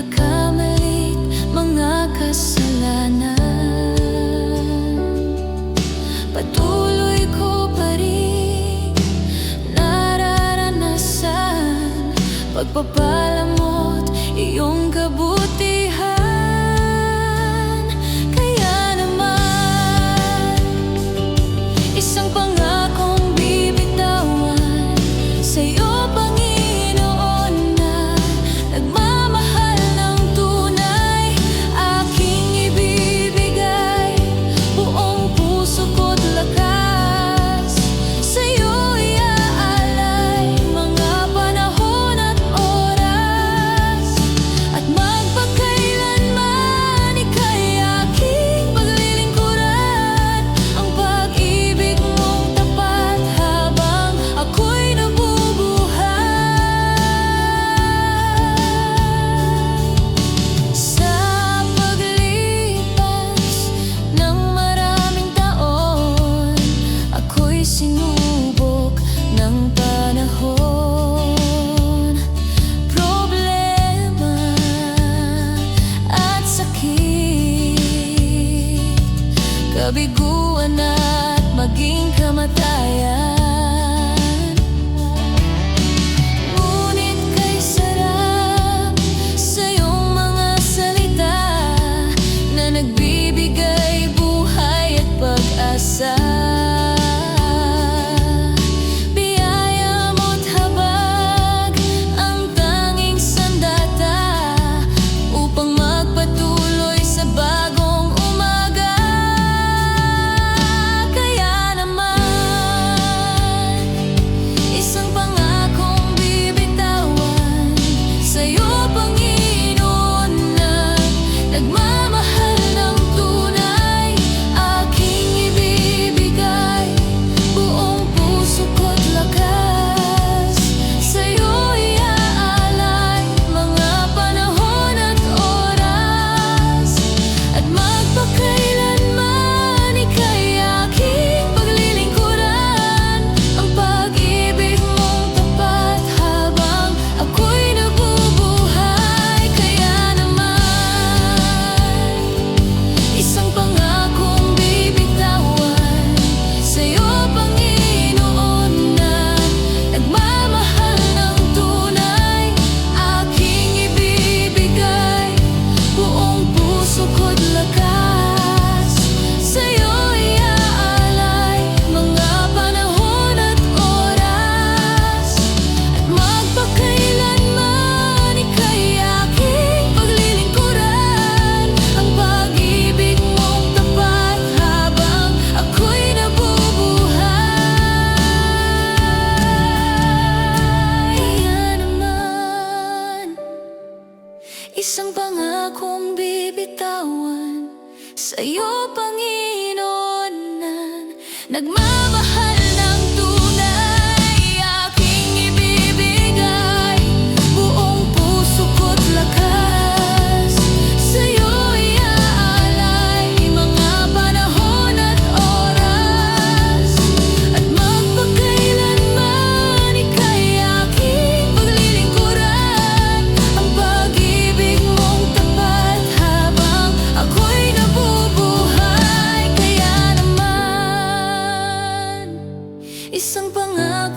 pagkakamali, mga kasalanan. Patuloy ko pa rin nararanasan pagpapala mo't iyong kabutihan. Kaya naman, isang pangakong bibitawan sa'yo, Panginoon, na nagmamahal ng tunay, aking ibibigay buong puso ko't lakas. Sa'yo iaalay mga panahon at oras, at magpakailanman ika'y aking paglilingkuran. Ang pag-ibig mong tapat habang ako'y nabubuhay. Sa paglipas ng maraming taon, ako'y sinubok ng panahon, problema at sakit, kabiguan at maging kamatayan. Ngunit kay sarap sa iyong mga salita na nagbibigay buhay at pag-asa. Biyaya mo't habag ang tanging sandata upang magpatuloy sa bagong umaga. Kaya naman, isang pangakong bibitawan sa'yo, Panginoon, na nagmamahal ng tunay, aking ibibigay buong puso ko't lakas. Sa'yo iaalay mga panahon at oras, at magpakailanman ika'y aking paglilingkuran. Ang pag-ibig mong tapat habang ako'y nabubuhay. Kaya naman, isang pangakong bibitawan sa'yo, Panginoon, na nagmamahal ng tunay, aking ibibigay buong puso ko't lakas. Sa'yo iaalay mga panahon at oras, at magpakailanman ika'y aking paglilingkuran. Ang pag-ibig mong tapat habang ako'y nabubuhay. Kaya naman, isang pangakong bibitawan sa'yo, Panginoon, na